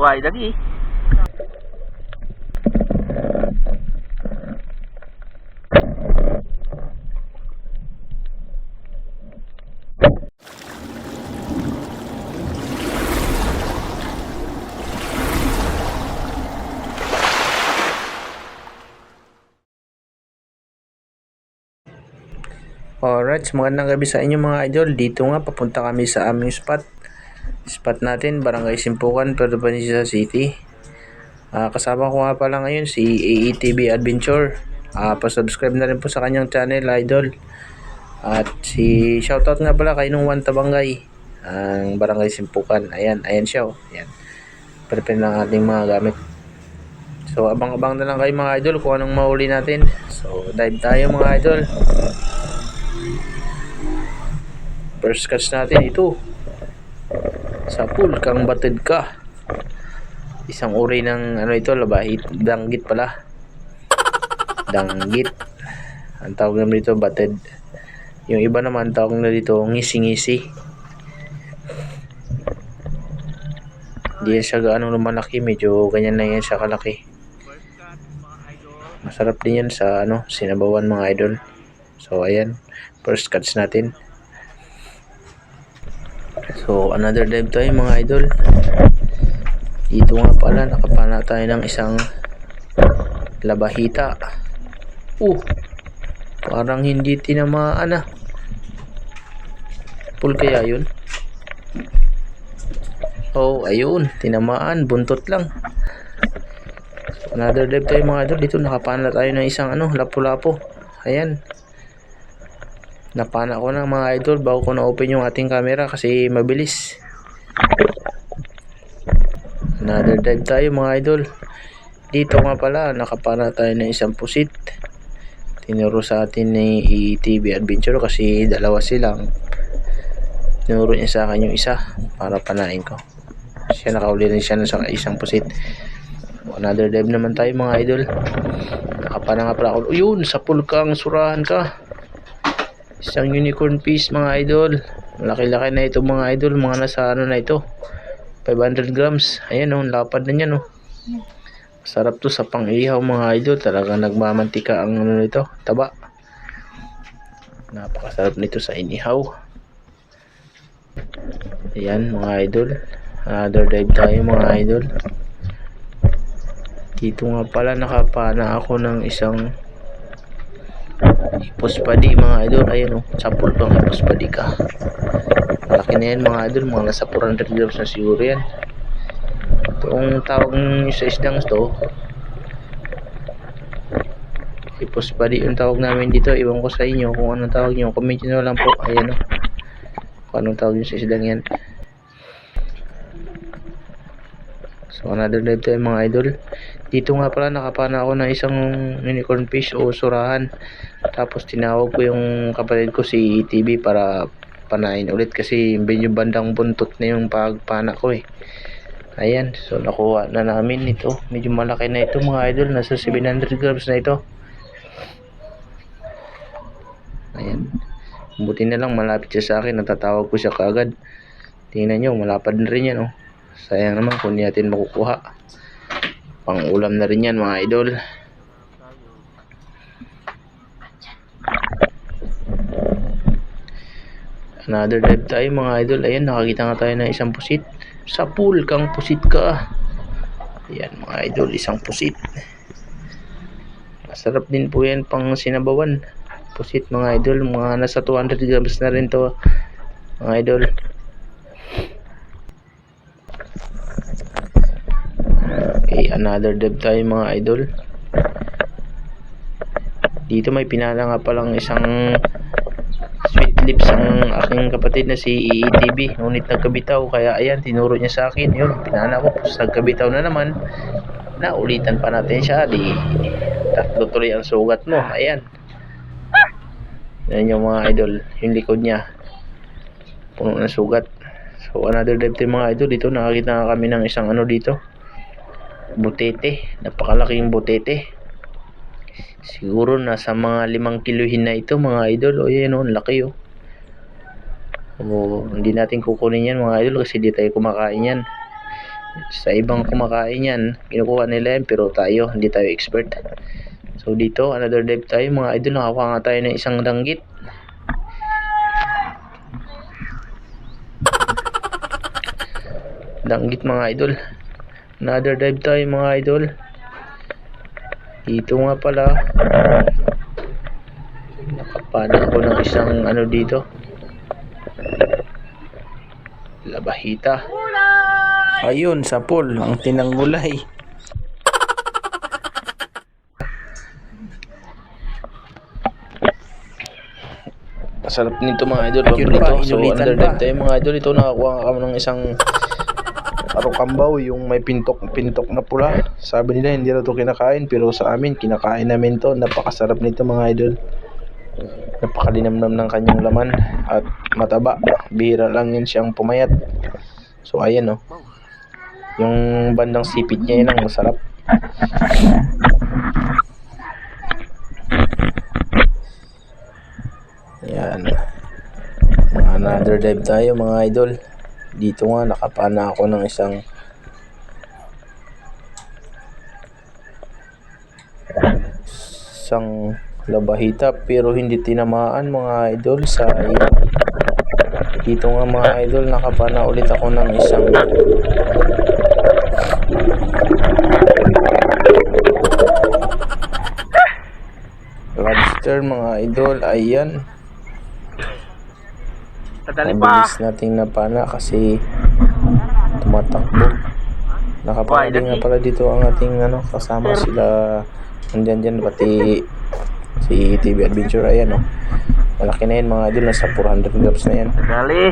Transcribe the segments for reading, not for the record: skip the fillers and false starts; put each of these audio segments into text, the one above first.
babae lagi. Alright, magandang gabi sa inyo mga idol. Dito nga, papunta kami sa aming spot natin, Barangay Simpukan, Perdobanica City. Kasama ko nga pala ngayon si AETV Adventure. Pa-subscribe na rin po sa kanyang channel, idol. At si shoutout nga pala kay nung Tabangay, ang Barangay Simpukan. Ayan siya, oh. Ayan, prepare ng ating mga gamit. So abang-abang na lang kayo mga idol kung anong mahuli natin. So dive tayo mga idol. First catch natin ito sa pool kang batid ka. Isang uri ng ano ito, labahit, danggit pala. Danggit. Ang tawag naman dito batid. Yung iba naman tawag na dito ngisi-ngisi. Hindi yan siya gaano lumalaki, medyo ganyan na yan siya kalaki. Masarap din yan sa sinabawan mga idol. So ayan, first catch natin. So another dive tayo mga idol. Dito nga pala nakapana tayo ng isang labahita. Parang hindi tinamaan Pool kaya yun? Ayun, tinamaan, buntot lang. So, another dive tayo mga idol. Dito nakapana tayo ng isang lapu-lapo. Ayan, napana ko na mga idol bago ko na-open yung ating camera kasi mabilis. Another dive tayo mga idol. Dito nga pala nakapana tayo ng isang pusit. Tinuro sa atin ni AETV Adventure kasi dalawa silang. Tinuro niya sa akin yung isa para panain ko. Siya nakauli rin siya sa isang pusit. Another dive naman tayo mga idol. Nakapana nga pala ako. Yun, sa pool kang surahan ka. Isang unicorn fish mga idol. Malaki-laki na ito mga idol. Mga nasa na ito, 500 grams. Ayan lapad na niyan Sarap to sa pang-ihaw mga idol. Talaga nagmamantika ang nito, taba. Napakasarap nito sa inihaw. Ayan mga idol. Another dive tayo mga idol. Dito nga pala nakapana ako ng isang ipospadi mga idol. Ayan sapul pang ipospadi ka. Malaki na yan mga idol. Mga nasa 400 grams na siguro yan. Itong tawag sa isdang to, ipospadi yung tawag namin dito. Iwan ko sa inyo kung anong tawag nyo. Comment nyo lang po. Ayan kung anong tawag nyo sa isdang yan. So another dive tayo mga idol. Dito nga pala nakapana ako ng isang unicorn fish o surahan. Tapos tinawag ko yung kapatid ko si TV para panain ulit kasi medyo bandang buntot na yung pagpana ko Ayan, so nakuha na namin ito. Medyo malaki na ito mga idol. Nasa 700 grams na ito. Ayan, buti na lang malapit siya sa akin. Natatawag ko siya kaagad. Tingnan nyo, malapad na rin yan Sayang naman kung hindi natin makukuha. Pang ulam na rin yan mga idol. Another dive tayo mga idol. Ayan, nakakita nga tayo ng isang pusit. Sa pool kang pusit ka. Ayan mga idol, isang pusit. Masarap din po yan pang sinabawan. Pusit mga idol, mga nasa 200 grams na rin to mga idol. Okay, another dive tayo mga idol. Dito may pinala nga palang isang sweet lips ang aking kapatid na si EETV. Ngunit nagkabitaw, kaya ayan, tinuro niya sa akin. Yun, pinala ko. Nagkabitaw na naman. Naulitan pa natin siya. Di tatlo tuloy ang sugat mo. Ayan. Yan yung mga idol. Yung likod niya puno ng sugat. So another dive tayo mga idol. Dito nakakita kami ng isang dito, butete. Napakalaking butete. Siguro nasa mga 5 kilohin na ito mga idol. Ayan laki hindi natin kukunin yan mga idol kasi di tayo kumakain yan. Sa ibang kumakain yan, kinukuha nila yan, pero tayo, hindi tayo expert. So dito, another dive tayo mga idol. Nakakuha nga tayo ng isang danggit. Danggit mga idol. Another dive tayo mga idol. Dito nga pala, nakapana ako ng isang ano dito, labahita. Ayun, sa pool, ang tinanggulay. Masarap nito mga idol. Yun pa, inulitan pa. Tayo mga idol, ito nakakuha kami ng isang arokambaw, yung may pintok na pula. Sabi nila hindi na ito kinakain, pero sa amin kinakain namin to. Napakasarap nito mga idol. Napakalinamnam ng kanyang laman at mataba. Bihira lang yun siyang pumayat. So ayan oh. Yung bandang sipit niya yun ang masarap. Yan. Another dive tayo mga idol. Dito nga nakapana ako ng isang labahita, pero hindi tinamaan mga idol sa iyo. Dito nga mga idol, nakapana ulit ako ng isang lobster mga idol. Ayan, mabilis nating napana kasi tumatakbo. Nakapana din nga pala dito ang ating kasama sila. Andyan dyan pati si TV Adventure. Ayan oh, malaki na yan mga idol, nasa 400 grams na yan. Dali.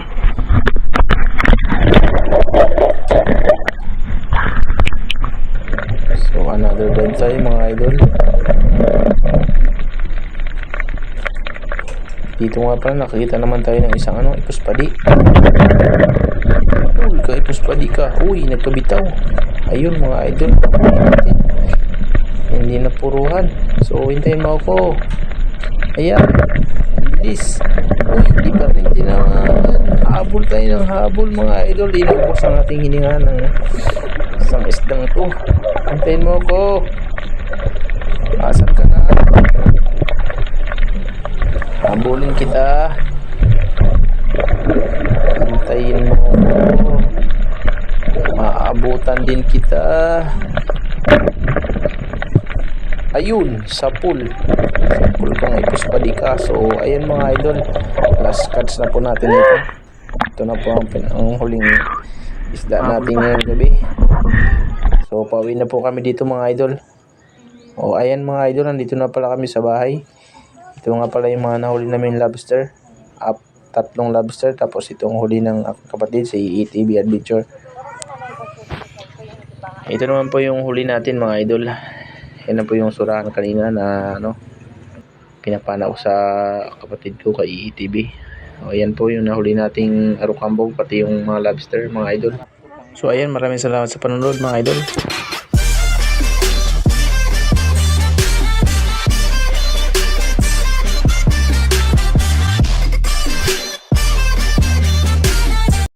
So another dive tayo mga idol. Dito nga pala nakikita naman tayo ng isang ipuspadi. Uy, ipuspadi ka. Uy, nagkabitaw. Ayun mga idol, hindi na puruhan. So hintayin mo ako. Ayan, bilis. Uy, di pa rin tinamaan. Habol tayo ng habol mga idol. Inubos ang ating hininga ng isang isdang to. Hintayin mo ako. Asan ka na? Habulin kita. Hintayin mo ako. Maabutan din kita. Ayun, sa pool. Sa pool kang ipuspadi ka. So, ayan mga idol. Last catch na po natin ito. Ito na po ang huling isda natin ngayong gabi. So, pauwi na po kami dito mga idol. O, ayan mga idol. Nandito na pala kami sa bahay. Ito nga pala yung mga nahuli namin lobster. 3 lobster. Tapos itong huli ng kapatid, si TV Adventure. Ito naman po yung huli natin mga idol. Yan na po yung surahan kanina na pinapana ko sa kapatid ko kay ETB. O yan po yung nahuli nating arukambog, pati yung mga lobster mga idol. So ayan, maraming salamat sa panonood mga idol.